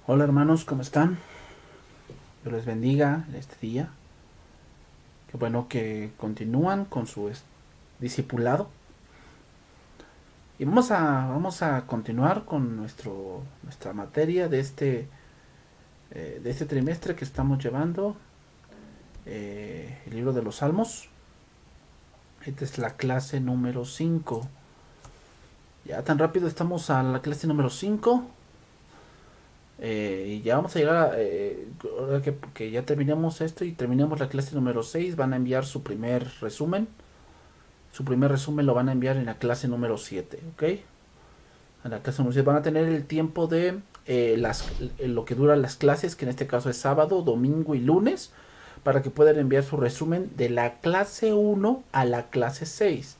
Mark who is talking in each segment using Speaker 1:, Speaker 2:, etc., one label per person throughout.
Speaker 1: Hola hermanos, ¿cómo están? Dios les bendiga en este día. Qué bueno que continúan con su discipulado. Y vamos a continuar con nuestra materia de este trimestre que estamos llevando, el libro de los Salmos. Esta es la clase número 5. Ya tan rápido estamos a la clase número 5. Y ya vamos a llegar ahora que ya terminamos esto y terminamos la clase número 6, van a enviar su primer resumen. Su primer resumen lo van a enviar en la clase número 7, ¿ok? En la clase número 7 van a tener el tiempo de lo que duran las clases, que en este caso es sábado, domingo y lunes, para que puedan enviar su resumen de la clase 1 a la clase 6.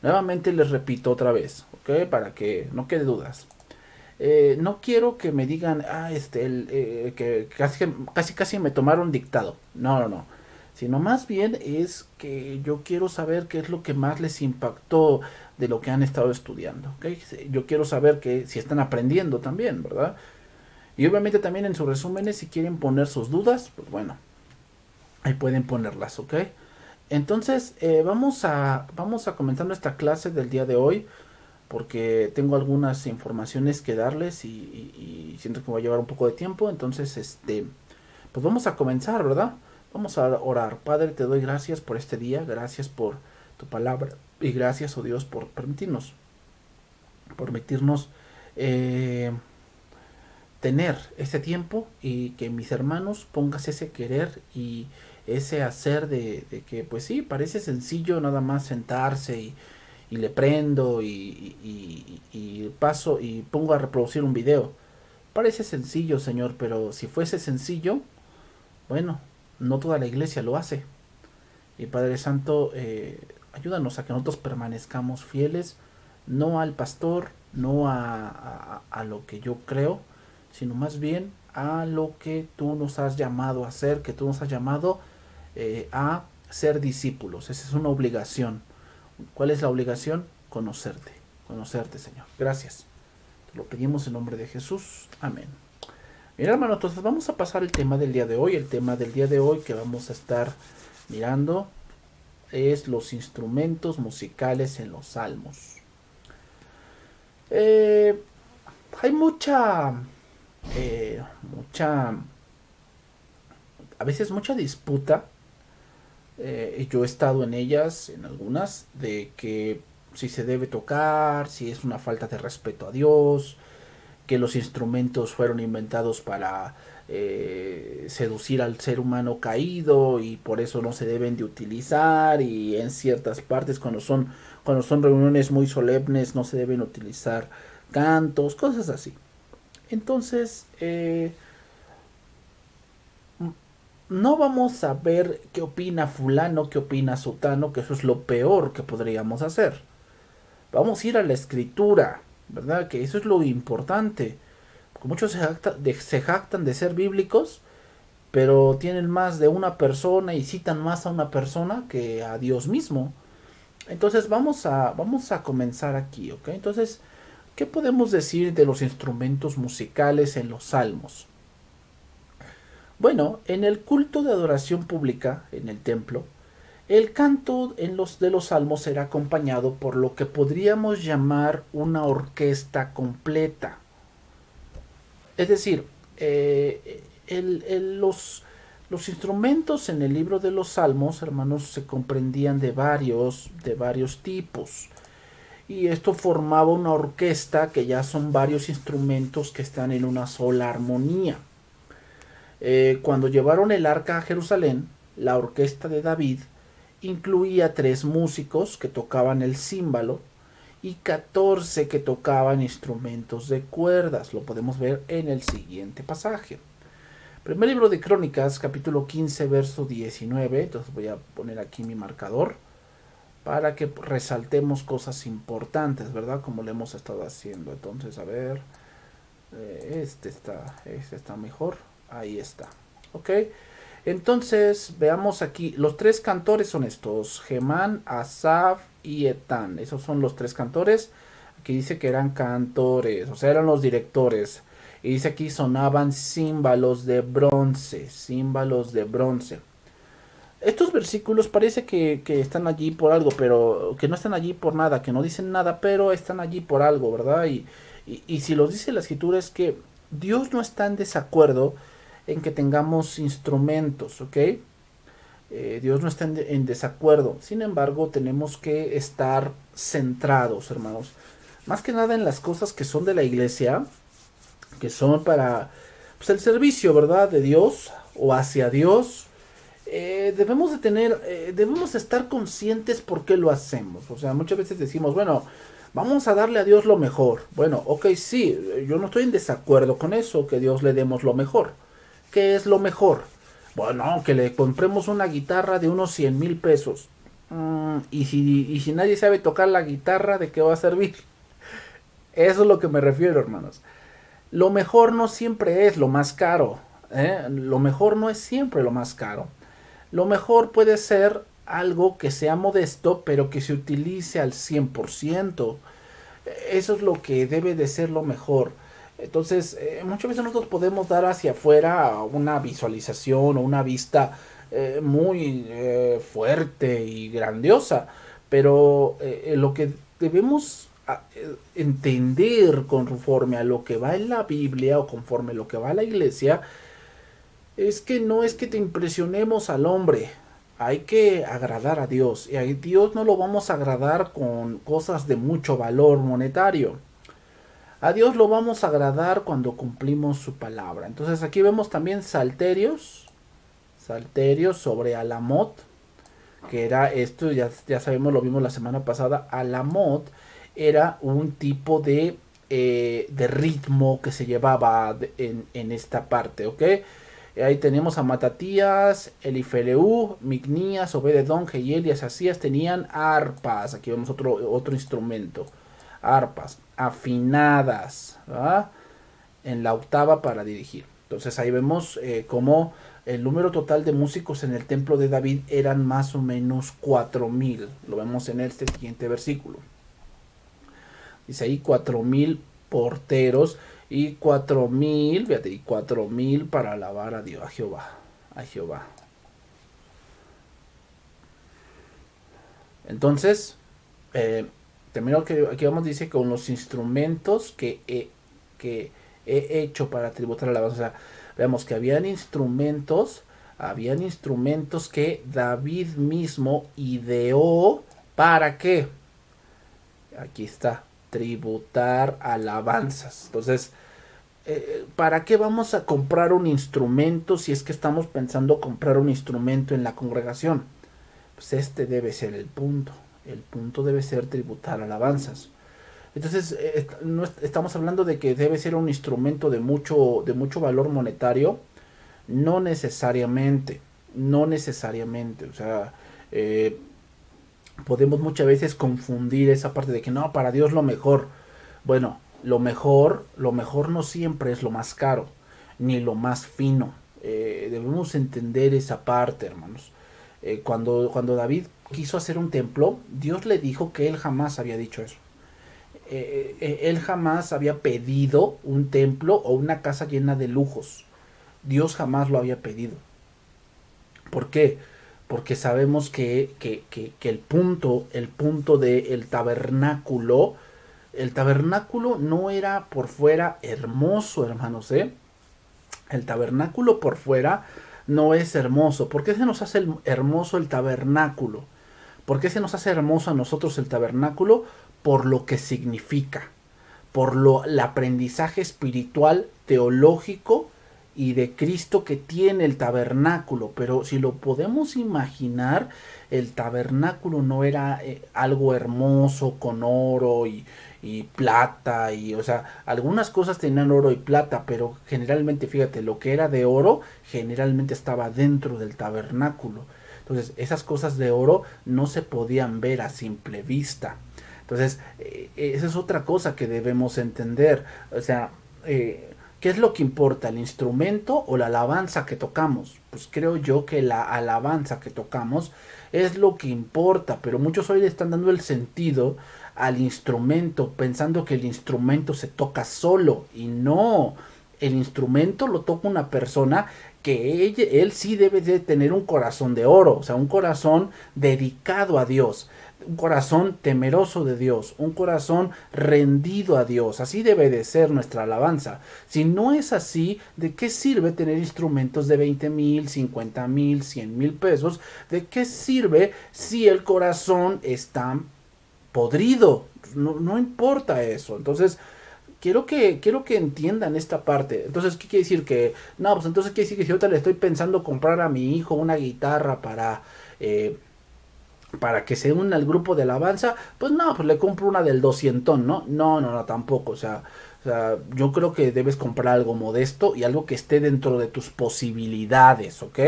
Speaker 1: Nuevamente les repito otra vez, ¿ok? Para que no quede dudas. No quiero que me digan, que casi me tomaron dictado. No, no, no. Sino más bien es que yo quiero saber qué es lo que más les impactó de lo que han estado estudiando. ¿Okay? Yo quiero saber que si están aprendiendo también, ¿verdad? Y obviamente también en sus resúmenes, si quieren poner sus dudas, pues bueno, ahí pueden ponerlas, ¿ok? Entonces, vamos a comenzar nuestra clase del día de hoy porque tengo algunas informaciones que darles y siento que va a llevar un poco de tiempo. Entonces, pues vamos a comenzar, ¿verdad? Vamos a orar. Padre, te doy gracias por este día, gracias por tu palabra y gracias, oh Dios, por permitirnos eh, tener este tiempo y que mis hermanos pongas ese querer y ese hacer de que, pues sí, parece sencillo nada más sentarse y le prendo y paso y pongo a reproducir un video. Parece sencillo, Señor, pero si fuese sencillo, bueno, no toda la iglesia lo hace. Y Padre Santo, ayúdanos a que nosotros permanezcamos fieles, no al pastor, no a lo que yo creo, sino más bien a lo que tú nos has llamado a hacer, que tú nos has llamado a ser discípulos. Esa es una obligación. ¿Cuál es la obligación? Conocerte, conocerte, Señor. Gracias. Te lo pedimos en nombre de Jesús. Amén. Mira, hermano, entonces vamos a pasar el tema del día de hoy. El tema del día de hoy que vamos a estar mirando es los instrumentos musicales en los salmos. Eh, Hay mucha, a veces mucha disputa. Yo he estado en ellas, en algunas, de que si se debe tocar, si es una falta de respeto a Dios, que los instrumentos fueron inventados para seducir al ser humano caído y por eso no se deben de utilizar, y en ciertas partes cuando son reuniones muy solemnes no se deben utilizar cantos, cosas así. Entonces, no vamos a ver qué opina fulano, qué opina sutano, que eso es lo peor que podríamos hacer. Vamos a ir a la escritura, ¿verdad? Que eso es lo importante. Porque muchos se jactan de ser bíblicos, pero tienen más de una persona y citan más a una persona que a Dios mismo. Entonces vamos a comenzar aquí, ¿ok? Entonces, ¿qué podemos decir de los instrumentos musicales en los salmos? Bueno, en el culto de adoración pública, en el templo, el canto de los salmos era acompañado por lo que podríamos llamar una orquesta completa. Es decir, los instrumentos en el libro de los salmos, hermanos, se comprendían de varios tipos. Y esto formaba una orquesta que ya son varios instrumentos que están en una sola armonía. Cuando llevaron el arca a Jerusalén, la orquesta de David incluía 3 músicos que tocaban el címbalo y 14 que tocaban instrumentos de cuerdas. Lo podemos ver en el siguiente pasaje. Primer libro de Crónicas, capítulo 15, verso 19. Entonces voy a poner aquí mi marcador para que resaltemos cosas importantes, ¿verdad? Como lo hemos estado haciendo. Entonces, a ver, este está mejor. Ahí está. ¿Ok? Entonces, veamos aquí. Los 3 cantores son estos: Gemán, Asaf y Etán. Esos son los 3 cantores. Aquí dice que eran cantores, o sea, eran los directores. Y dice aquí sonaban címbalos de bronce, címbalos de bronce. Estos versículos parece que están allí por algo, pero que no están allí por nada, que no dicen nada, pero están allí por algo, ¿verdad? Y si los dice la escritura es que Dios no está en desacuerdo en que tengamos instrumentos, ¿ok? Dios no está en desacuerdo. Sin embargo, tenemos que estar centrados, hermanos. Más que nada en las cosas que son de la iglesia, que son para pues, el servicio, ¿verdad? De Dios o hacia Dios. Debemos de tener, debemos estar conscientes por qué lo hacemos. O sea, muchas veces decimos, bueno, vamos a darle a Dios lo mejor. Bueno, ok, sí, yo no estoy en desacuerdo con eso, que Dios le demos lo mejor. ¿Qué es lo mejor? Bueno, que le compremos una guitarra de unos 100,000 pesos. Y si nadie sabe tocar la guitarra, ¿de qué va a servir? Eso es lo que me refiero, hermanos. Lo mejor no siempre es lo más caro. Lo mejor no es siempre lo más caro. Lo mejor puede ser algo que sea modesto, pero que se utilice al 100%. Eso es lo que debe de ser lo mejor. Entonces, muchas veces nosotros podemos dar hacia afuera una visualización o una vista muy fuerte y grandiosa, pero lo que debemos entender conforme a lo que va en la Biblia o conforme a lo que va a la iglesia es que no es que te impresionemos al hombre, hay que agradar a Dios y a Dios no lo vamos a agradar con cosas de mucho valor monetario. A Dios lo vamos a agradar cuando cumplimos su palabra. Entonces aquí vemos también salterios, salterios sobre alamot, que era esto, ya sabemos, lo vimos la semana pasada. Alamot era un tipo de ritmo que se llevaba en esta parte, ¿ok? Ahí tenemos a Matatías, Elifeleu, Micnías, Obededón, Jehiel y Asasías tenían arpas. Aquí vemos otro instrumento. Arpas afinadas, ¿verdad? En la octava para dirigir. Entonces ahí vemos cómo el número total de músicos en el templo de David eran más o menos 4,000. Lo vemos en este siguiente versículo. Dice ahí 4,000 porteros y 4,000, fíjate, y 4,000 para alabar a Dios, a Jehová, a Jehová. Entonces, termino que aquí vamos, dice con los instrumentos que he hecho para tributar alabanza. O sea, vemos que habían instrumentos que David mismo ideó. ¿Para qué? Aquí está, tributar alabanzas. Entonces, ¿para qué vamos a comprar un instrumento si es que estamos pensando comprar un instrumento en la congregación? Pues este debe ser el punto. El punto debe ser tributar alabanzas. Entonces, no estamos hablando de que debe ser un instrumento de mucho valor monetario. No necesariamente. No necesariamente. O sea, podemos muchas veces confundir esa parte de que no, para Dios lo mejor. Bueno, lo mejor no siempre es lo más caro, ni lo más fino. Debemos entender esa parte, hermanos. Cuando David quiso hacer un templo, Dios le dijo que él jamás había dicho eso. Él jamás había pedido un templo o una casa llena de lujos. Dios jamás lo había pedido. ¿Por qué? Porque sabemos que el punto del tabernáculo, el tabernáculo no era por fuera hermoso, hermanos, ¿eh? El tabernáculo por fuera no es hermoso. ¿Por qué se nos hace hermoso el tabernáculo? ¿Por qué se nos hace hermoso a nosotros el tabernáculo? Por lo que significa, por el aprendizaje espiritual, teológico y de Cristo que tiene el tabernáculo. Pero si lo podemos imaginar, el tabernáculo no era algo hermoso con oro y plata, y o sea, algunas cosas tenían oro y plata, pero generalmente, fíjate, lo que era de oro generalmente estaba dentro del tabernáculo. Entonces, esas cosas de oro no se podían ver a simple vista. Entonces, esa es otra cosa que debemos entender. O sea, ¿qué es lo que importa? ¿El instrumento o la alabanza que tocamos? Pues creo yo que la alabanza que tocamos es lo que importa, pero muchos hoy le están dando el sentido al instrumento, pensando que el instrumento se toca solo, y no. el instrumento lo toca una persona que él sí debe de tener un corazón de oro, o sea, un corazón dedicado a Dios, un corazón temeroso de Dios, un corazón rendido a Dios. Así debe de ser nuestra alabanza. Si no es así, ¿de qué sirve tener instrumentos de 20,000, 50,000, 100,000 pesos? ¿De qué sirve si el corazón está podrido? No importa eso. Entonces, quiero que entiendan esta parte. Entonces, ¿qué quiere decir? Que, no, pues entonces quiere decir que si ahorita le estoy pensando comprar a mi hijo una guitarra para que se una al grupo de alabanza, pues no, pues le compro una del 200, ¿no? No, tampoco. O sea, yo creo que debes comprar algo modesto y algo que esté dentro de tus posibilidades, ¿ok?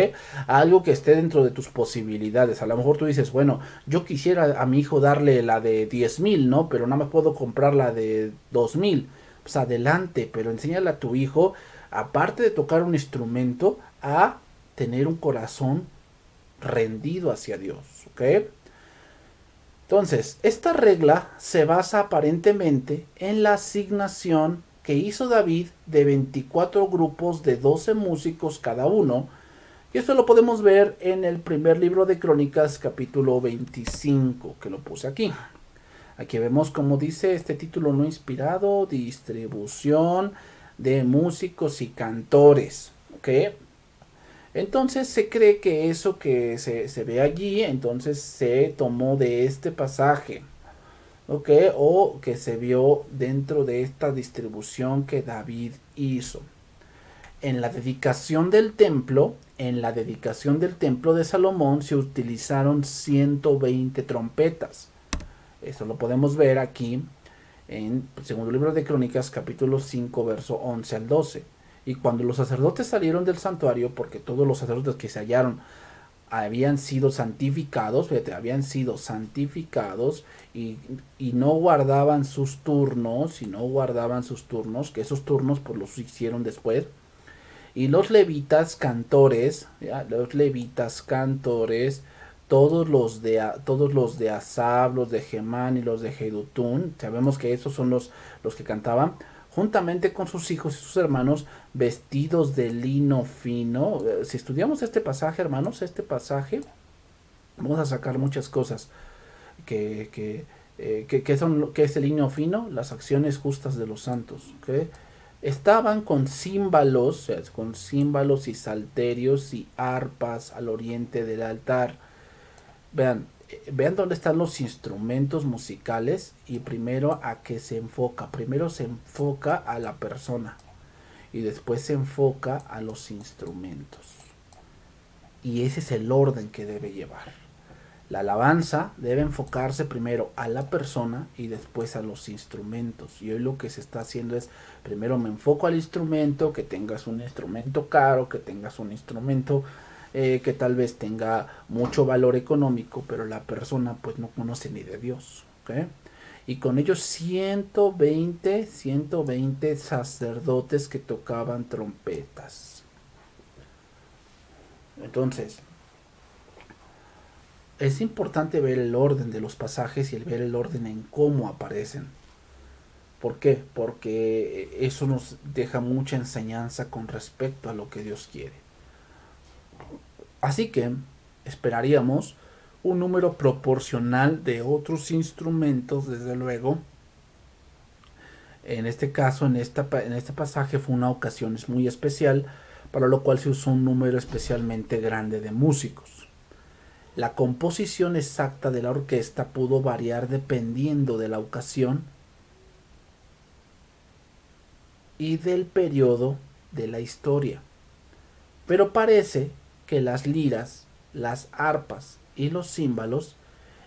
Speaker 1: Algo que esté dentro de tus posibilidades. A lo mejor tú dices, bueno, yo quisiera a mi hijo darle la de 10,000, ¿no? Pero nada más puedo comprar la de 2,000. Pues adelante, pero enséñale a tu hijo, aparte de tocar un instrumento, a tener un corazón rendido hacia Dios, ¿ok? Entonces, esta regla se basa aparentemente en la asignación que hizo David de 24 grupos de 12 músicos cada uno, y esto lo podemos ver en el primer libro de Crónicas, capítulo 25, que lo puse aquí. Aquí vemos como dice este título no inspirado, distribución de músicos y cantores, ¿ok? Entonces se cree que eso que se ve allí, entonces se tomó de este pasaje, ¿ok? O que se vio dentro de esta distribución que David hizo. En la dedicación del templo de Salomón se utilizaron 120 trompetas. Eso lo podemos ver aquí en el segundo libro de Crónicas, capítulo 5, verso 11 al 12. Y cuando los sacerdotes salieron del santuario, porque todos los sacerdotes que se hallaron habían sido santificados, fíjate, habían sido santificados y no guardaban sus turnos, que esos turnos pues los hicieron después. Y los levitas cantores, ¿ya? Los levitas cantores, todos los de Asab, los de Gemán y los de Jedutún, sabemos que esos son los que cantaban, juntamente con sus hijos y sus hermanos, vestidos de lino fino. Si estudiamos este pasaje, hermanos, vamos a sacar muchas cosas que es el lino fino, las acciones justas de los santos, ¿ok? Estaban con címbalos, o sea, con címbalos y salterios y arpas al oriente del altar. Vean dónde están los instrumentos musicales y primero a qué se enfoca. Primero se enfoca a la persona y después se enfoca a los instrumentos. Y ese es el orden que debe llevar. La alabanza debe enfocarse primero a la persona y después a los instrumentos. Y hoy lo que se está haciendo es, primero me enfoco al instrumento, que tengas un instrumento caro, que tengas un instrumento que tal vez tenga mucho valor económico, pero la persona pues no conoce ni de Dios, ¿okay? Y con ellos 120 sacerdotes que tocaban trompetas. Entonces, es importante ver el orden de los pasajes y el ver el orden en cómo aparecen. ¿Por qué? Porque eso nos deja mucha enseñanza con respecto a lo que Dios quiere. Así que esperaríamos un número proporcional de otros instrumentos, desde luego. En este caso, en este pasaje fue una ocasión muy especial, para lo cual se usó un número especialmente grande de músicos. La composición exacta de la orquesta pudo variar dependiendo de la ocasión y del periodo de la historia. Pero parece que las liras, las arpas y los címbalos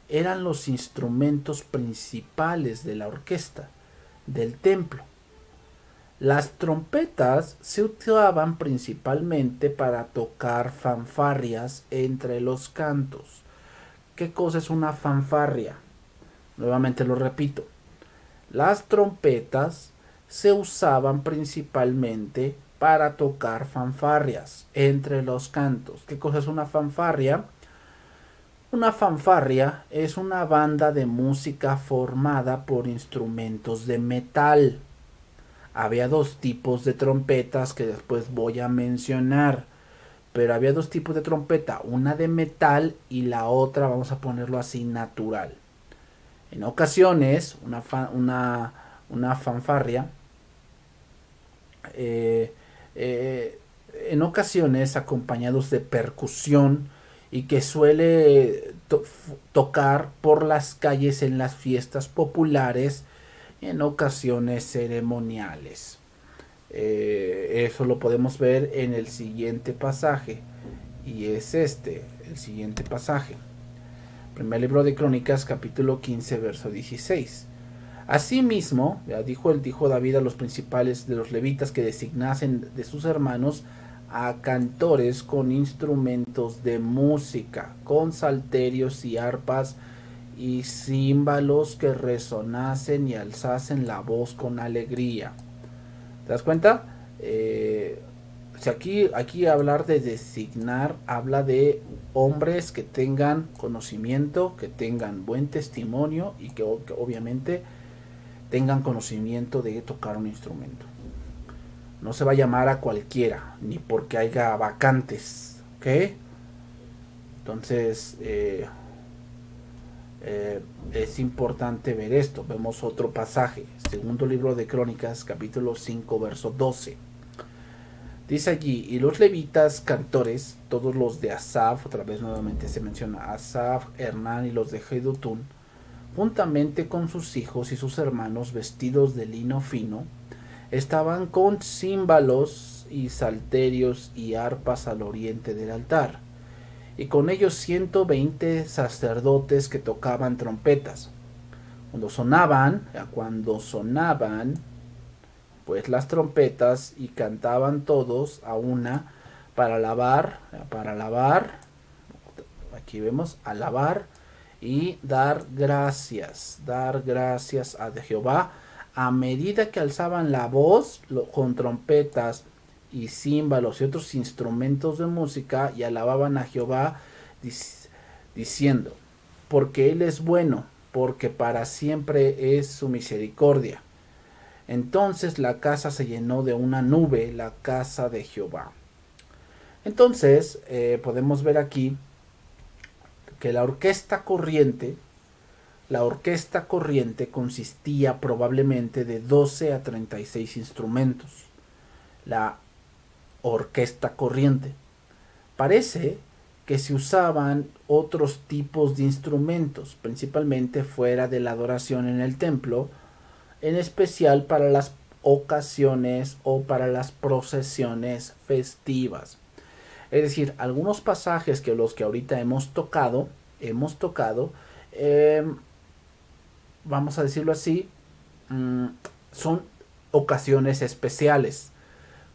Speaker 1: eran los instrumentos principales de la orquesta del templo. Las trompetas se utilizaban principalmente para tocar fanfarrias entre los cantos. ¿Qué cosa es una fanfarria? Nuevamente lo repito. Las trompetas se usaban principalmente para tocar fanfarrias entre los cantos. ¿Qué cosa es una fanfarria? Una fanfarria es una banda de música formada por instrumentos de metal. había dos tipos de trompetas que después voy a mencionar. Pero había dos tipos de trompeta, una de metal y la otra, vamos a ponerlo así, natural. En ocasiones, una fanfarria, eh, eh, en ocasiones acompañados de percusión y que suele tocar por las calles en las fiestas populares, en ocasiones ceremoniales. Eso lo podemos ver en el siguiente pasaje, y es el siguiente pasaje. Primer libro de Crónicas, capítulo 15, verso 16. Asimismo, dijo David a los principales de los levitas que designasen de sus hermanos a cantores con instrumentos de música, con salterios y arpas y címbalos que resonasen y alzasen la voz con alegría. ¿Te das cuenta? Si aquí hablar de designar, habla de hombres que tengan conocimiento, que tengan buen testimonio y que obviamente tengan conocimiento de tocar un instrumento. No se va a llamar a cualquiera, ni porque haya vacantes, ¿ok? Entonces, es importante ver esto. Vemos otro pasaje, segundo libro de Crónicas, capítulo 5, verso 12. Dice allí, y los levitas cantores, todos los de Asaf, otra vez nuevamente se menciona Asaf, Hernán y los de Jedutún, juntamente con sus hijos y sus hermanos vestidos de lino fino, estaban con címbalos y salterios y arpas al oriente del altar, y con ellos 120 sacerdotes que tocaban trompetas. Cuando sonaban pues las trompetas, y cantaban todos a una para alabar, aquí vemos, alabar y dar gracias a Jehová, a medida que alzaban la voz con trompetas y címbalos y otros instrumentos de música, y alababan a Jehová diciendo, porque Él es bueno, porque para siempre es su misericordia. Entonces la casa se llenó de una nube, la casa de Jehová. Entonces podemos ver aquí que la orquesta corriente consistía probablemente de 12 a 36 instrumentos. La orquesta corriente. Parece que se usaban otros tipos de instrumentos, principalmente fuera de la adoración en el templo, en especial para las ocasiones o para las procesiones festivas. Es decir, algunos pasajes que los que ahorita hemos tocado, vamos a decirlo así, son ocasiones especiales,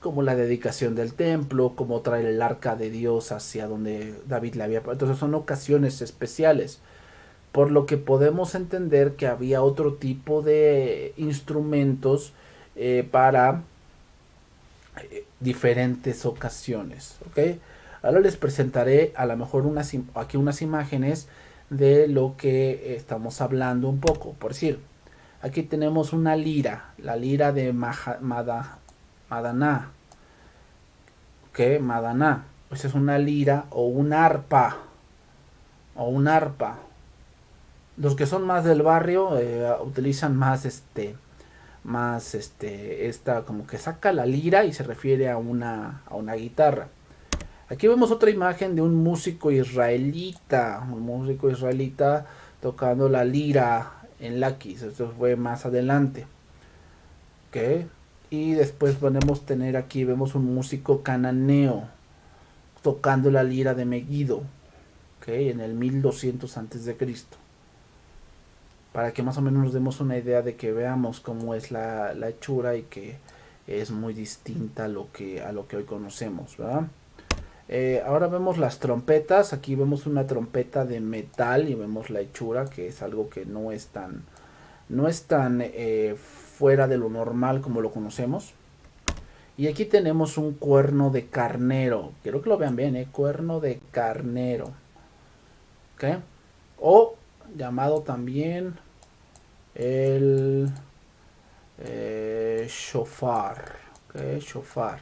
Speaker 1: como la dedicación del templo, como traer el arca de Dios hacia donde David le había. Entonces son ocasiones especiales, por lo que podemos entender que había otro tipo de instrumentos para diferentes ocasiones, ¿ok? Ahora les presentaré a lo mejor aquí unas imágenes de lo que estamos hablando un poco. Por decir, aquí tenemos una lira, la lira de Madaná, ¿ok? Madaná, pues es una lira o un arpa, Los que son más del barrio utilizan más esta como que saca la lira y se refiere a una guitarra. Aquí vemos otra imagen de un músico israelita tocando la lira en Laquis. Esto fue más adelante, ¿ok? Y después podemos tener aquí, vemos un músico cananeo tocando la lira de Megiddo, ¿ok? En el 1200 antes de Cristo, para que más o menos nos demos una idea de que veamos cómo es la hechura y que es muy distinta a lo que hoy conocemos, ¿verdad? Ahora vemos las trompetas. Aquí vemos una trompeta de metal y vemos la hechura, que es algo que no es tan fuera de lo normal como lo conocemos. Y aquí tenemos un cuerno de carnero. Quiero que lo vean bien, cuerno de carnero, ¿ok? O llamado también el Shofar. Ok, shofar.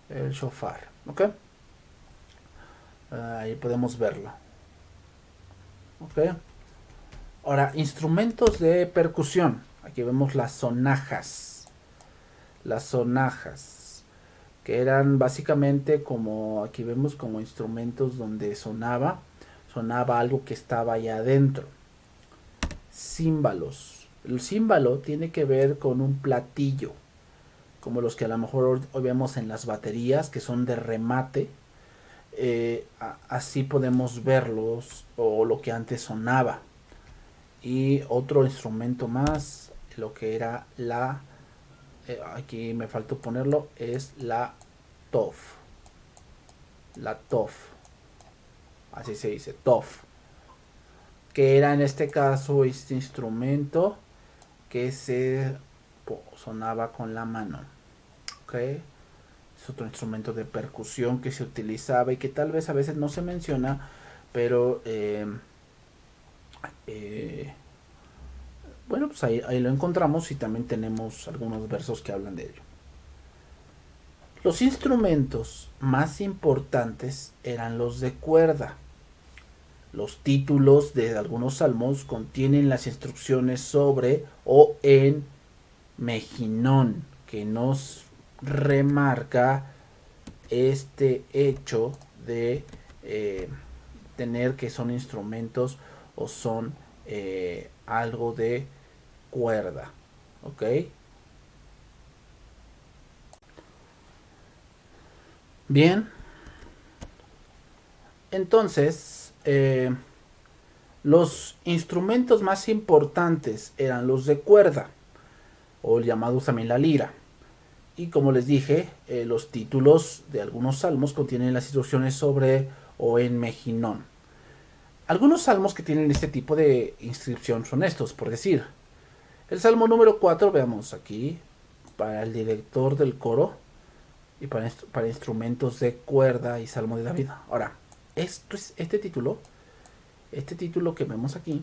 Speaker 1: El shofar. Ok. Ahí podemos verlo. Ok. Ahora, instrumentos de percusión. Aquí vemos las sonajas. Las sonajas. Que eran básicamente como, aquí vemos como instrumentos donde sonaba algo que estaba allá adentro. Címbalos. El címbalo tiene que ver con un platillo, como los que a lo mejor hoy vemos en las baterías, que son de remate. Así podemos verlos, o lo que antes sonaba. Y otro instrumento más, lo que era la, aquí me faltó ponerlo, es la tof. La tof. Así se dice, tof. Que era en este caso este instrumento que se sonaba con la mano. ¿Ok? Es otro instrumento de percusión que se utilizaba y que tal vez a veces no se menciona, pero bueno, pues ahí lo encontramos y también tenemos algunos versos que hablan de ello. Los instrumentos más importantes eran los de cuerda. Los títulos de algunos salmos contienen las instrucciones sobre o en mejinón, que nos remarca este hecho de tener que son instrumentos o son algo de cuerda. ¿Ok? Bien. Entonces, los instrumentos más importantes eran los de cuerda, o llamados también la lira. Y como les dije, los títulos de algunos salmos contienen las instrucciones sobre o en mejinón. Algunos salmos que tienen este tipo de inscripción son estos, por decir. El salmo número 4, veamos aquí, para el director del coro y para instrumentos de cuerda y salmo de David. Ahora, este título que vemos aquí,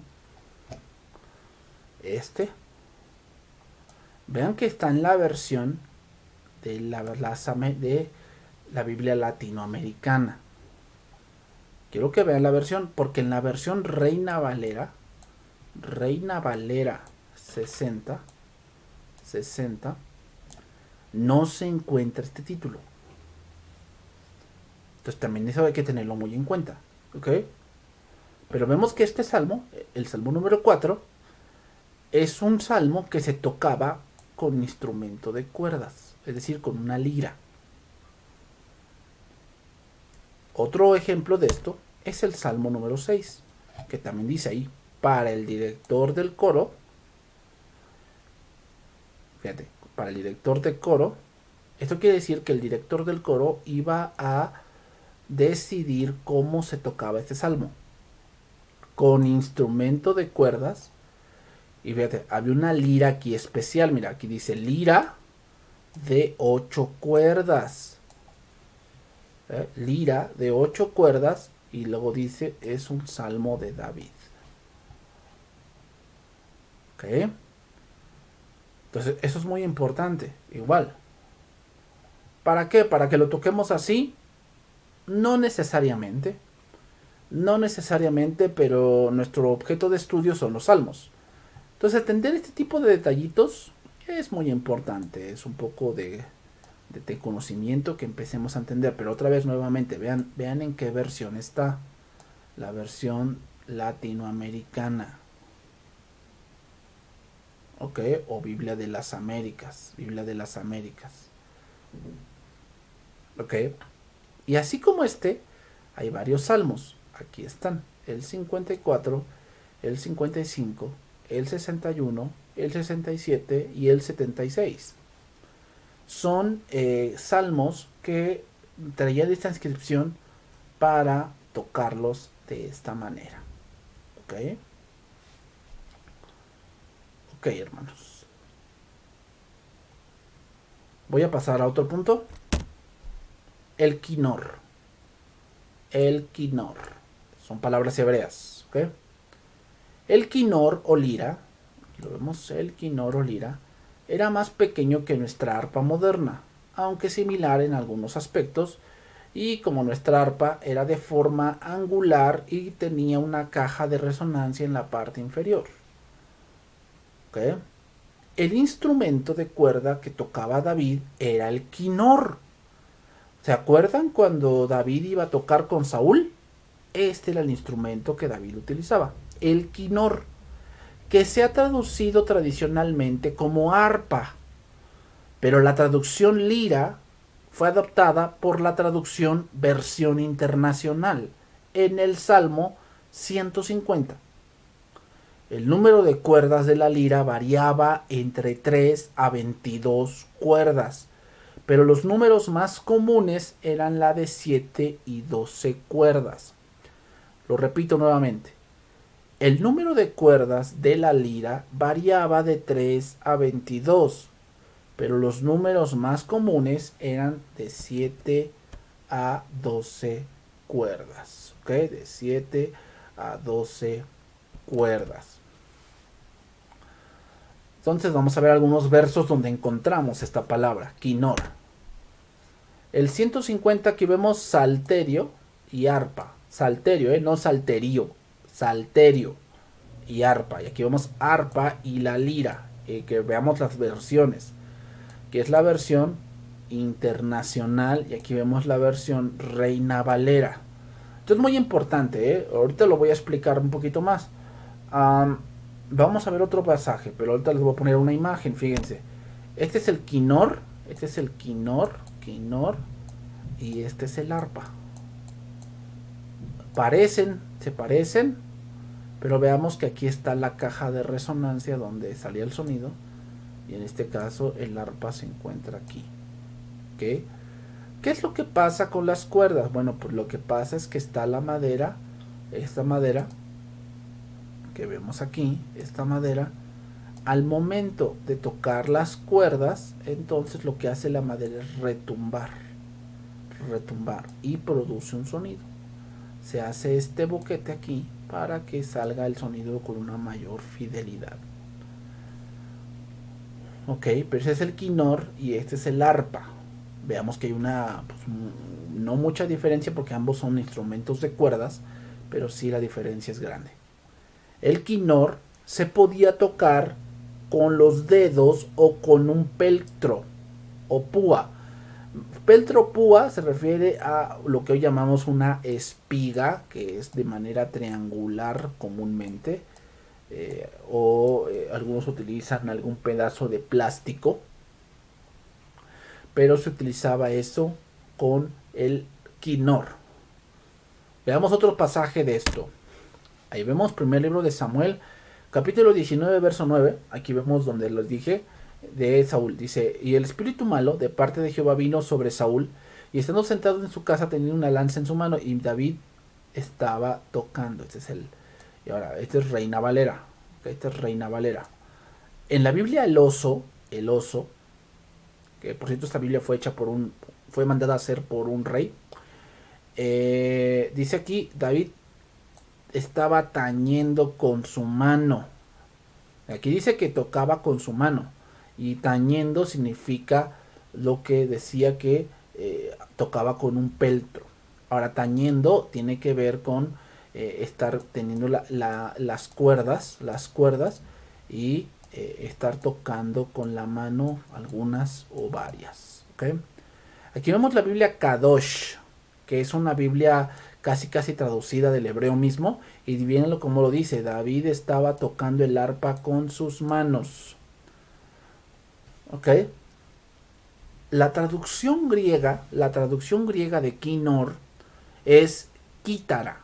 Speaker 1: vean que está en la versión de la Biblia latinoamericana. Quiero que vean la versión, porque en la versión Reina Valera 60, no se encuentra este título. Entonces también eso hay que tenerlo muy en cuenta. ¿Ok? Pero vemos que este salmo, el salmo número 4, es un salmo que se tocaba con instrumento de cuerdas, es decir, con una lira. Otro ejemplo de esto es el salmo número 6, que también dice ahí, para el director del coro, fíjate, para el director de coro, esto quiere decir que el director del coro iba a decidir cómo se tocaba este salmo, con instrumento de cuerdas. Y fíjate, había una lira aquí especial, mira, aquí dice lira de 8 cuerdas. Lira de 8 cuerdas, y luego dice es un salmo de David. ¿Ok? Entonces eso es muy importante, igual. ¿Para qué? ¿Para que lo toquemos así? No necesariamente. No necesariamente, pero nuestro objeto de estudio son los salmos. Entonces entender este tipo de detallitos es muy importante. Es un poco de conocimiento que empecemos a entender. Pero otra vez nuevamente, vean en qué versión está. La versión latinoamericana. Ok, o Biblia de las Américas. Biblia de las Américas. Ok. Y así como hay varios salmos. Aquí están. El 54, el 55, el 61, el 67 y el 76. Son salmos que traían esta inscripción para tocarlos de esta manera. ¿Ok? Ok, hermanos. Voy a pasar a otro punto. El quinor. El quinor. Son palabras hebreas. ¿Ok? El quinor o lira, Aquí lo vemos, el quinor o lira era más pequeño que nuestra arpa moderna, aunque similar en algunos aspectos, y como nuestra arpa era de forma angular y tenía una caja de resonancia en la parte inferior. ¿Okay? El instrumento de cuerda que tocaba David era el quinor. ¿Se acuerdan cuando David iba a tocar con Saúl? Este era el instrumento que David utilizaba, el quinor, que se ha traducido tradicionalmente como arpa, pero la traducción lira fue adoptada por la traducción versión internacional en el Salmo 150. El número de cuerdas de la lira variaba entre 3 a 22 cuerdas, pero los números más comunes eran la de 7 y 12 cuerdas. Lo repito nuevamente. El número de cuerdas de la lira variaba de 3 a 22, pero los números más comunes eran de 7 a 12 cuerdas. ¿Ok? De 7 a 12 cuerdas. Entonces vamos a ver algunos versos donde encontramos esta palabra, quinor. El 150 aquí vemos salterio y arpa. Salterio, no salterio. Salterio y arpa. Y aquí vemos arpa y la lira. Que veamos las versiones. Que es la versión internacional. Y aquí vemos la versión Reina Valera. Esto es muy importante. Ahorita lo voy a explicar un poquito más. Vamos a ver otro pasaje. Pero ahorita les voy a poner una imagen. Fíjense. Este es el quinor. Este es el quinor. Quinor. Y este es el arpa. Se parecen, pero veamos que aquí está la caja de resonancia donde salía el sonido, y en este caso el arpa se encuentra aquí. ¿Okay? ¿Qué es lo que pasa con las cuerdas? Bueno, pues lo que pasa es que está la madera, esta madera que vemos aquí, esta madera, al momento de tocar las cuerdas, entonces lo que hace la madera es retumbar y produce un sonido. Se hace este boquete aquí para que salga el sonido con una mayor fidelidad. Ok, pero ese es el quinor y este es el arpa. Veamos que hay una, pues, no mucha diferencia porque ambos son instrumentos de cuerdas, pero sí la diferencia es grande. El quinor se podía tocar con los dedos o con un peltro o púa. Peltro púa se refiere a lo que hoy llamamos una espiga, que es de manera triangular comúnmente, algunos utilizan algún pedazo de plástico, pero se utilizaba eso con el quinor. Veamos otro pasaje de esto. Ahí vemos primer libro de Samuel, capítulo 19, verso 9. Aquí vemos donde les dije de Saúl. Dice, y el espíritu malo de parte de Jehová vino sobre Saúl, y estando sentado en su casa tenía una lanza en su mano, y David estaba tocando. Y ahora, este es Reina Valera. Este es Reina Valera. En la Biblia el oso, que por cierto esta Biblia fue mandada a hacer por un rey. Dice aquí, David estaba tañendo con su mano. Aquí dice que tocaba con su mano. Y tañendo significa lo que decía que tocaba con un peltro. Ahora, tañendo tiene que ver con estar teniendo las cuerdas y estar tocando con la mano algunas o varias. ¿Okay? Aquí vemos la Biblia Kadosh, que es una Biblia casi traducida del hebreo mismo, y bien como lo dice, David estaba tocando el arpa con sus manos. ¿Ok? La traducción griega de quinor es quítara.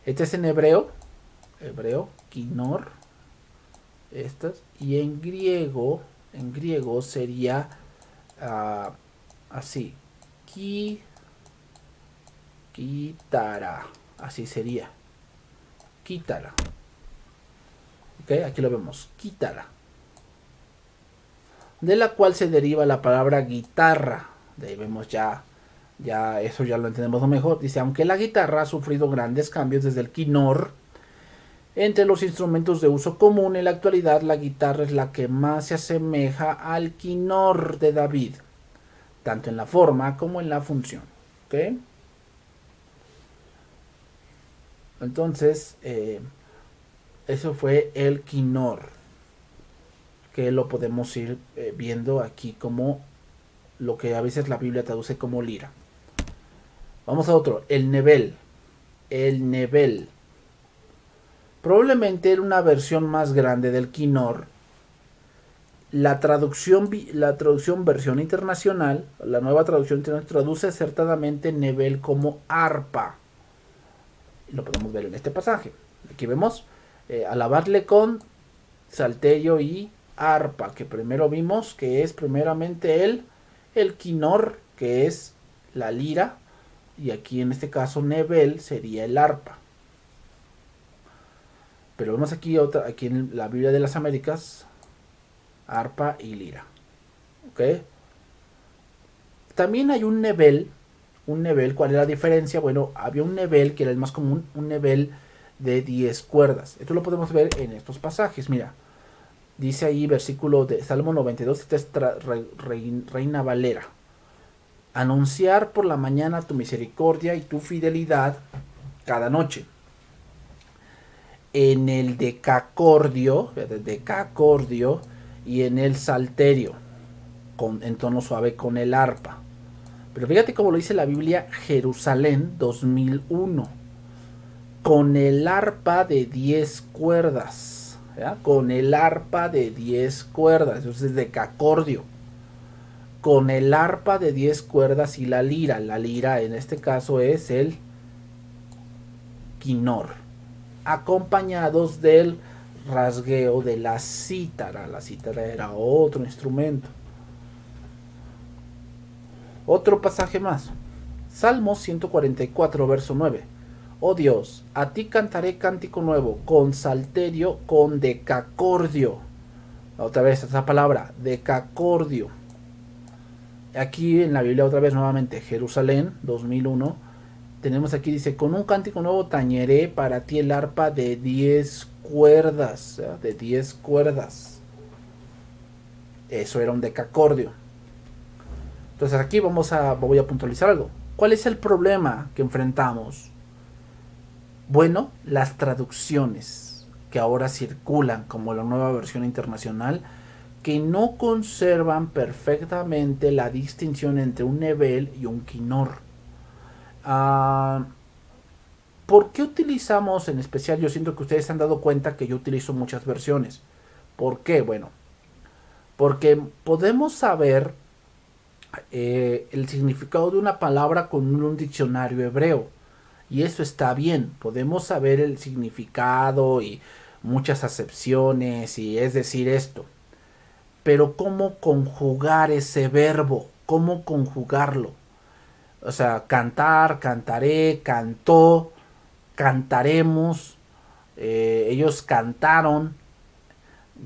Speaker 1: Este es en hebreo, quinor, y en griego sería así, quítara, así sería, quítara. Ok, aquí lo vemos, quítara, de la cual se deriva la palabra guitarra. De ahí vemos ya eso ya lo entendemos mejor. Dice, aunque la guitarra ha sufrido grandes cambios desde el quinor, Entre los instrumentos de uso común en la actualidad, la guitarra es la que más se asemeja al quinor de David, tanto en la forma como en la función. ¿Ok? Entonces, eso fue el quinor, que lo podemos ir viendo aquí como lo que a veces la Biblia traduce como lira. Vamos a otro, el nebel. El nebel. Probablemente era una versión más grande del quinor. La traducción versión internacional, la nueva traducción internacional, traduce acertadamente nebel como arpa. Lo podemos ver en este pasaje. Aquí vemos alabarle con salterio y arpa, que primero vimos que es primeramente el quinor, que es la lira, y aquí en este caso nebel sería el arpa. Pero vemos aquí en la Biblia de las Américas, arpa y lira. ¿Ok? También hay un nebel. ¿Cuál es la diferencia? Bueno, había un nebel que era el más común, un nebel de 10 cuerdas. Esto lo podemos ver en estos pasajes. Mira, dice ahí versículo de Salmo 92, esta es Reina Valera. Anunciar por la mañana tu misericordia y tu fidelidad cada noche. En el decacordio y en el salterio, en tono suave con el arpa. Pero fíjate cómo lo dice la Biblia, Jerusalén 2001, con el arpa de 10 cuerdas, ¿ya? Con el arpa de 10 cuerdas, eso es decacordio, con el arpa de 10 cuerdas y la lira en este caso es el quinor, acompañados del rasgueo de la cítara. La cítara era otro instrumento. Otro pasaje más. Salmos 144, verso 9. Oh Dios, a ti cantaré cántico nuevo, con salterio, con decacordio. Otra vez esa palabra, decacordio. Aquí en la Biblia otra vez nuevamente, Jerusalén 2001. Tenemos aquí, dice, con un cántico nuevo tañeré para ti el arpa de 10 cuerdas. ¿Ya? De 10 cuerdas. Eso era un decacordio. Entonces aquí voy a puntualizar algo. ¿Cuál es el problema que enfrentamos? Bueno, las traducciones que ahora circulan como la nueva versión internacional, que no conservan perfectamente la distinción entre un nebel y un quinor. ¿Por qué utilizamos en especial? Yo siento que ustedes se han dado cuenta que yo utilizo muchas versiones. ¿Por qué? Bueno, porque podemos saber el significado de una palabra con un diccionario hebreo. Y eso está bien. Podemos saber el significado y muchas acepciones y es decir esto. Pero ¿cómo conjugar ese verbo? ¿Cómo conjugarlo? O sea, cantar, cantaré, cantó, cantaremos, ellos cantaron,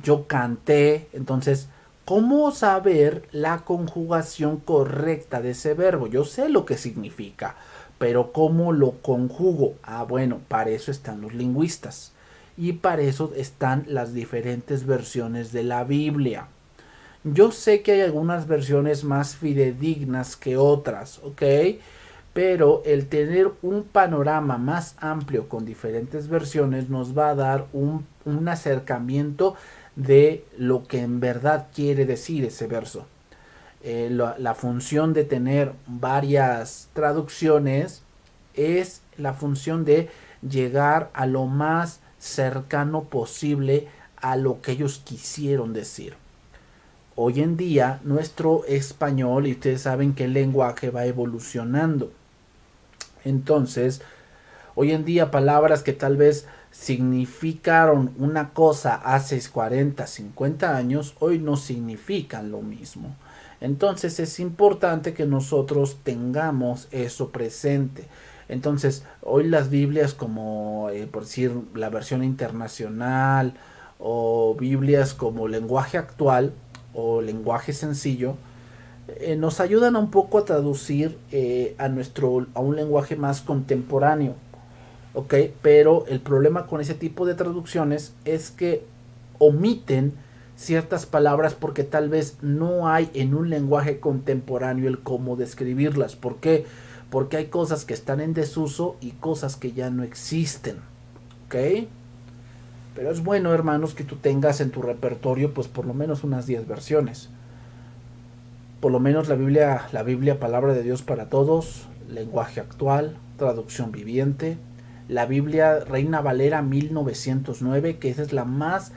Speaker 1: yo canté. Entonces, ¿cómo saber la conjugación correcta de ese verbo? Yo sé lo que significa, pero ¿cómo lo conjugo? Bueno, para eso están los lingüistas y para eso están las diferentes versiones de la Biblia. Yo sé que hay algunas versiones más fidedignas que otras, ¿ok? Pero el tener un panorama más amplio con diferentes versiones nos va a dar un acercamiento de lo que en verdad quiere decir ese verso. La función de tener varias traducciones es la función de llegar a lo más cercano posible a lo que ellos quisieron decir. Hoy en día nuestro español, y ustedes saben que el lenguaje va evolucionando. Entonces, hoy en día palabras que tal vez significaron una cosa hace 40, 50 años, hoy no significan lo mismo. Entonces es importante que nosotros tengamos eso presente. Entonces, hoy las Biblias como, por decir, la versión internacional o Biblias como lenguaje actual o lenguaje sencillo, nos ayudan un poco a traducir a un lenguaje más contemporáneo. ¿ok? Pero el problema con ese tipo de traducciones es que omiten ciertas palabras porque tal vez no hay en un lenguaje contemporáneo el cómo describirlas. ¿Por qué? Porque hay cosas que están en desuso y cosas que ya no existen, ¿ok? Pero es bueno, hermanos, que tú tengas en tu repertorio pues por lo menos unas 10 versiones. Por lo menos la Biblia, palabra de Dios para todos, lenguaje actual, traducción viviente, la Biblia Reina Valera 1909, que esa es la más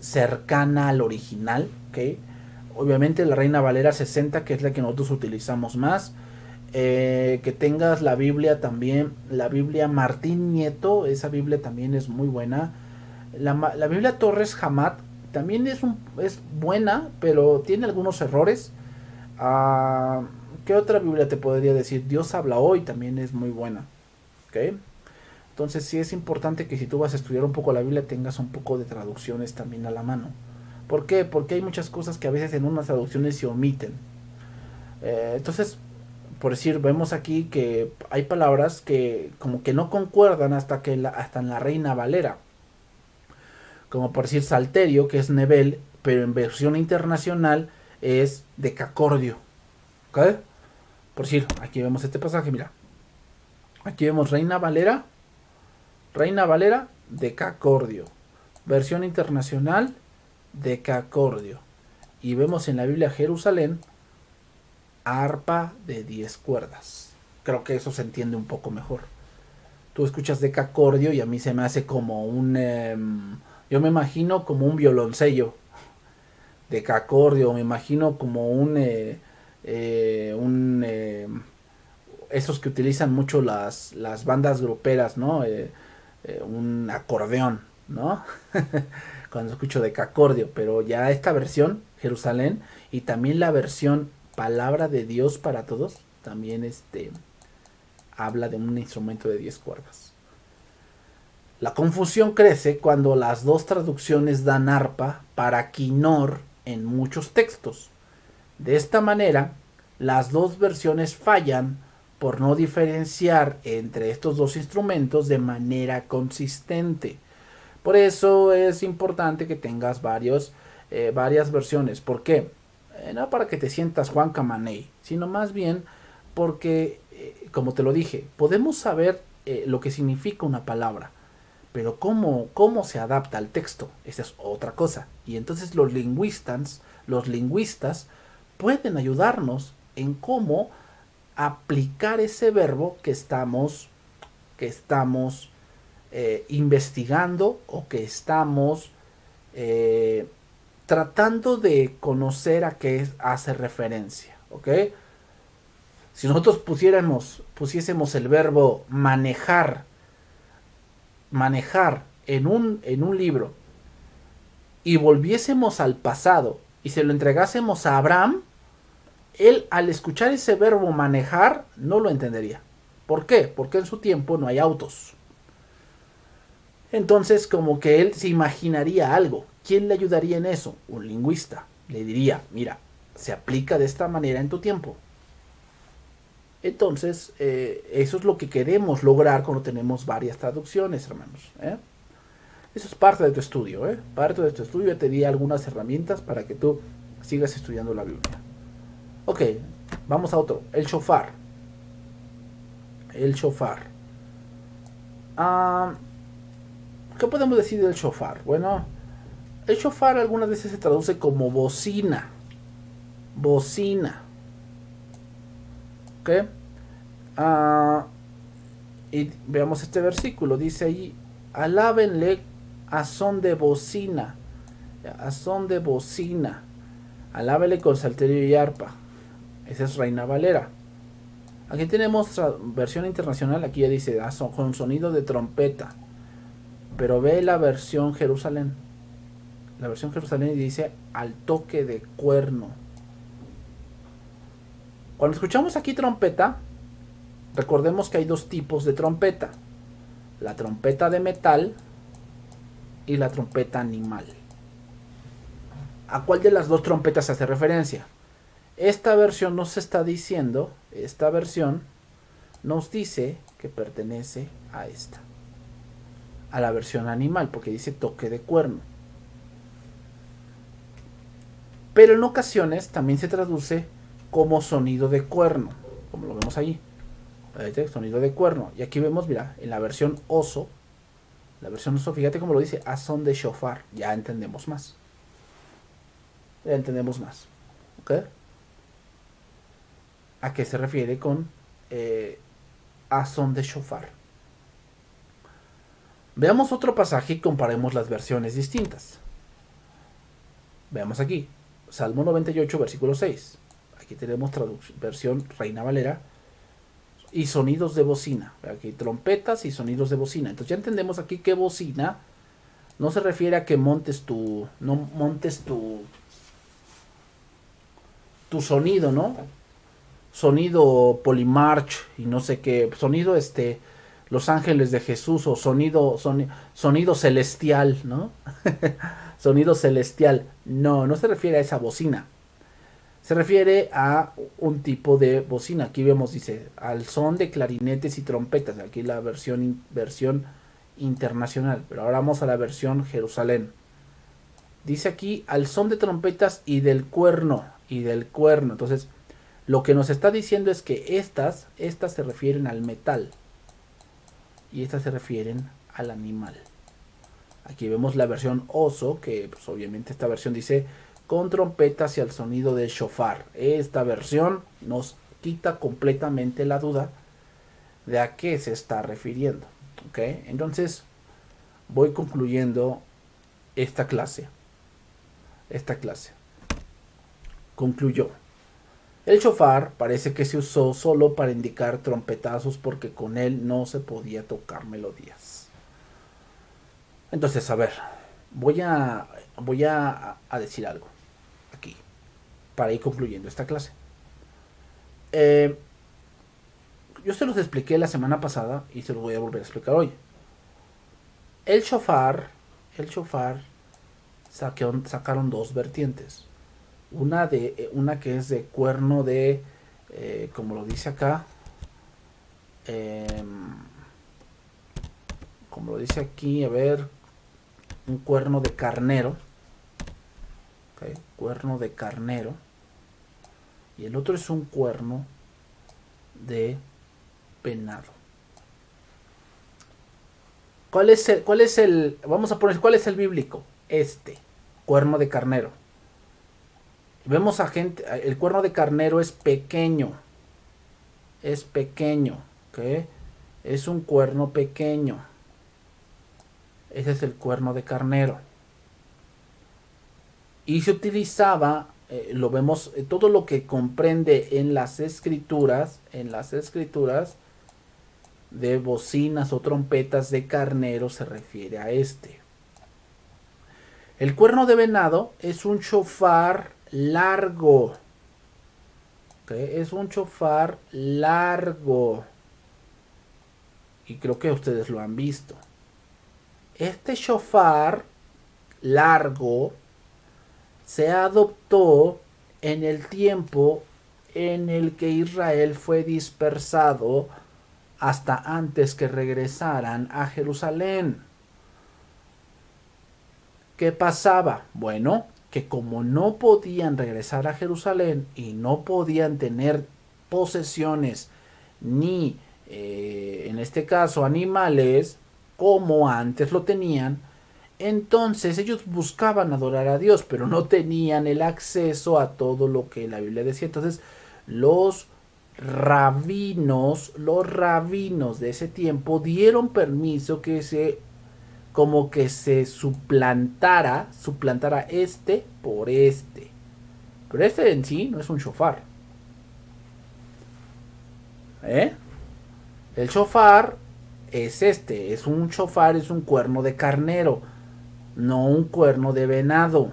Speaker 1: cercana al original, ¿ok? Obviamente la Reina Valera 60, que es la que nosotros utilizamos más. Que tengas la Biblia también, la Biblia Martín Nieto, esa Biblia también es muy buena. La Biblia Torres Hamat también es buena, pero tiene algunos errores. ¿Qué otra Biblia te podría decir? Dios habla hoy también es muy buena. ¿Ok? Entonces sí es importante que si tú vas a estudiar un poco la Biblia tengas un poco de traducciones también a la mano. ¿Por qué? Porque hay muchas cosas que a veces en unas traducciones se omiten. Entonces, por decir, vemos aquí que hay palabras que como que no concuerdan hasta en la Reina Valera. Como por decir salterio, que es Nebel, pero en versión internacional es decacordio. ¿Ok? Por decir, aquí vemos este pasaje, mira. Aquí vemos Reina Valera, decacordio. Versión internacional, decacordio. Y vemos en la Biblia Jerusalén, arpa de 10 cuerdas. Creo que eso se entiende un poco mejor. Tú escuchas decacordio y a mí se me hace como yo me imagino como un violoncello. Decacordio, me imagino como esos que utilizan mucho las bandas gruperas, ¿no? Un acordeón, ¿no? Cuando escucho decacordio, pero ya esta versión, Jerusalén, y también la versión Palabra de Dios para Todos, también habla de un instrumento de 10 cuerdas. La confusión crece cuando las dos traducciones dan arpa para quinor en muchos textos. De esta manera, las dos versiones fallan por no diferenciar entre estos dos instrumentos de manera consistente. Por eso es importante que tengas varias versiones. ¿Por qué? No para que te sientas Juan Camaney, sino más bien porque, como te lo dije, podemos saber lo que significa una palabra, pero cómo se adapta al texto, esa es otra cosa. Y entonces los lingüistas pueden ayudarnos en cómo aplicar ese verbo que estamos investigando o que estamos tratando de conocer a qué hace referencia, ¿ok? Si nosotros pusiésemos el verbo manejar en un libro y volviésemos al pasado y se lo entregásemos a Abraham, él al escuchar ese verbo manejar no lo entendería. ¿Por qué? Porque en su tiempo no hay autos. Entonces como que él se imaginaría algo. ¿Quién le ayudaría en eso? Un lingüista. Le diría, mira, se aplica de esta manera en tu tiempo. Entonces, eso es lo que queremos lograr cuando tenemos varias traducciones, hermanos. Eso es parte de tu estudio. Parte de tu estudio te di algunas herramientas para que tú sigas estudiando la Biblia. Ok, vamos a otro. El shofar. El shofar. ¿Qué podemos decir del shofar? Bueno, el shofar algunas veces se traduce como bocina. Bocina. ¿Ok? Y veamos este versículo. Dice ahí, alábenle a son de bocina. A son de bocina. Alábenle con salterio y arpa. Esa es Reina Valera. Aquí tenemos versión internacional. Aquí ya dice con sonido de trompeta. Pero ve la versión Jerusalén. La versión Jerusalén dice al toque de cuerno. Cuando escuchamos aquí trompeta, recordemos que hay dos tipos de trompeta. La trompeta de metal y la trompeta animal. ¿A cuál de las dos trompetas se hace referencia? Esta versión nos está diciendo, esta versión nos dice que pertenece a esta, a la versión animal, porque dice toque de cuerno. Pero en ocasiones también se traduce como sonido de cuerno, como lo vemos ahí. Sonido de cuerno. Y aquí vemos, mira, en la versión oso, fíjate cómo lo dice, a son de shofar. Ya entendemos más. ¿Ok? ¿A qué se refiere con a son de shofar? Veamos otro pasaje y comparemos las versiones distintas. Veamos aquí. Salmo 98, versículo 6. Aquí tenemos versión Reina Valera. Y sonidos de bocina. Aquí trompetas y sonidos de bocina. Entonces ya entendemos aquí que bocina no se refiere a que montes tu sonido, ¿no? Sonido Polymarch y no sé qué. Sonido Los Ángeles de Jesús o sonido celestial, ¿no? Sonido celestial. No se refiere a esa bocina. Se refiere a un tipo de bocina. Aquí vemos, dice, al son de clarinetes y trompetas. Aquí la versión internacional. Pero ahora vamos a la versión Jerusalén. Dice aquí, al son de trompetas y del cuerno. Entonces, lo que nos está diciendo es que estas se refieren al metal. Y estas se refieren al animal. Aquí vemos la versión oso, que pues, obviamente esta versión dice con trompetas y al sonido de shofar. Esta versión nos quita completamente la duda de a qué se está refiriendo. ¿Ok? Entonces voy concluyendo esta clase. Concluyó. El shofar parece que se usó solo para indicar trompetazos porque con él no se podía tocar melodías. Entonces, a ver, voy a decir algo aquí para ir concluyendo esta clase. Yo se los expliqué la semana pasada y se los voy a volver a explicar hoy. El shofar sacaron dos vertientes. Una que es de cuerno de, como lo dice acá, como lo dice aquí, a ver, un cuerno de carnero, ¿okay? Cuerno de carnero, y el otro es un cuerno de venado. ¿Cuál es el vamos a poner, cuál es el bíblico? Cuerno de carnero. Vemos a gente, el cuerno de carnero es pequeño, ¿ok? Es un cuerno pequeño. Ese es el cuerno de carnero. Y se utilizaba, lo vemos, todo lo que comprende en las escrituras, de bocinas o trompetas de carnero se refiere a este. El cuerno de venado es un shofar largo. ¿Okay? Es un shofar largo. Y creo que ustedes lo han visto. Este shofar largo se adoptó en el tiempo en el que Israel fue dispersado hasta antes que regresaran a Jerusalén. ¿Qué pasaba? Bueno, que como no podían regresar a Jerusalén y no podían tener posesiones ni, en este caso, animales, como antes lo tenían, entonces ellos buscaban adorar a Dios, pero no tenían el acceso a todo lo que la Biblia decía. Entonces los rabinos de ese tiempo dieron permiso que se suplantara por este. Pero este en sí no es un shofar. El shofar es un shofar, es un cuerno de carnero, no un cuerno de venado.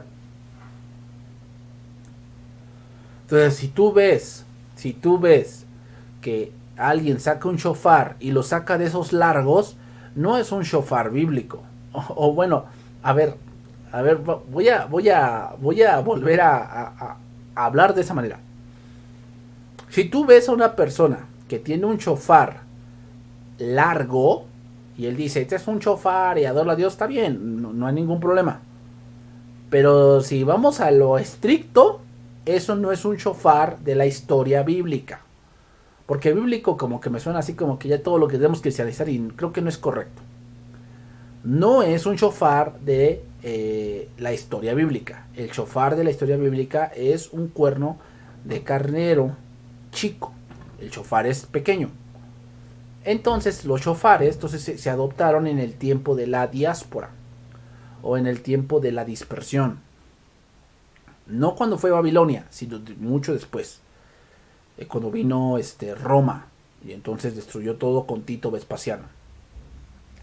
Speaker 1: Entonces, si tú ves que alguien saca un shofar y lo saca de esos largos, no es un shofar bíblico. O bueno, a ver, voy a volver a hablar de esa manera. Si tú ves a una persona que tiene un shofar largo, y él dice, este es un shofar y adora a Dios, está bien, no hay ningún problema. Pero si vamos a lo estricto, eso no es un shofar de la historia bíblica. Porque bíblico como que me suena así como que ya todo lo que debemos cristianizar y creo que no es correcto. No es un shofar de la historia bíblica. El shofar de la historia bíblica es un cuerno de carnero chico. El shofar es pequeño. Entonces los shofares se adoptaron en el tiempo de la diáspora o en el tiempo de la dispersión. No cuando fue Babilonia, sino mucho después. Cuando vino Roma y entonces destruyó todo con Tito Vespasiano.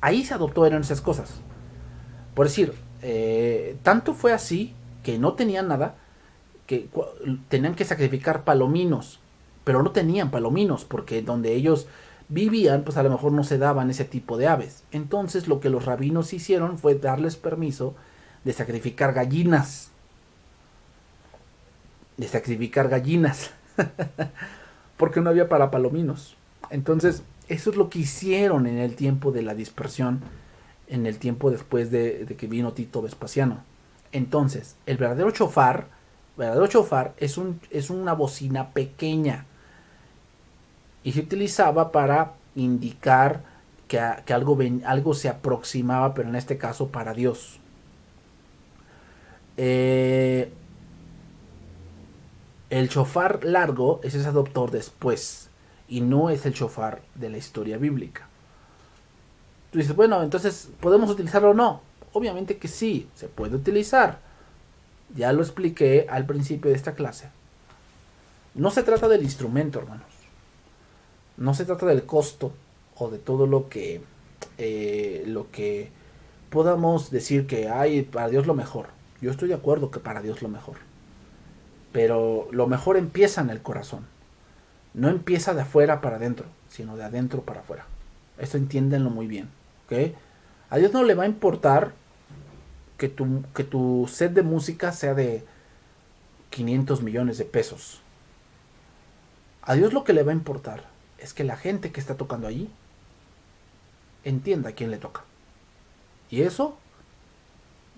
Speaker 1: Ahí se adoptaron esas cosas. Por decir, tanto fue así que no tenían nada, que tenían que sacrificar palominos, pero no tenían palominos porque donde ellos vivían, pues a lo mejor no se daban ese tipo de aves. Entonces lo que los rabinos hicieron fue darles permiso de sacrificar gallinas. De sacrificar gallinas. Porque no había para palominos. Entonces, eso es lo que hicieron en el tiempo de la dispersión, en el tiempo después de que vino Tito Vespasiano. Entonces, el verdadero shofar es una bocina pequeña y se utilizaba para indicar que algo se aproximaba, pero en este caso para Dios. El shofar largo ese se adoptó después y no es el shofar de la historia bíblica. Tú dices, bueno, entonces, ¿podemos utilizarlo o no? Obviamente que sí, se puede utilizar. Ya lo expliqué al principio de esta clase. No se trata del instrumento, hermanos. No se trata del costo o de todo lo que podamos decir que hay para Dios lo mejor. Yo estoy de acuerdo que para Dios lo mejor. Pero lo mejor empieza en el corazón. No empieza de afuera para adentro, sino de adentro para afuera. Esto entiéndanlo muy bien. ¿Okay? A Dios no le va a importar que tu set de música sea de 500 millones de pesos. A Dios lo que le va a importar es que la gente que está tocando allí entienda a quién le toca. Y eso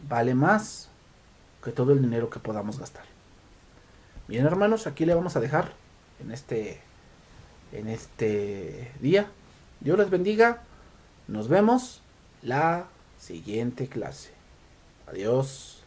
Speaker 1: vale más que todo el dinero que podamos gastar. Bien, hermanos, aquí le vamos a dejar en este día. Dios les bendiga. Nos vemos la siguiente clase. Adiós.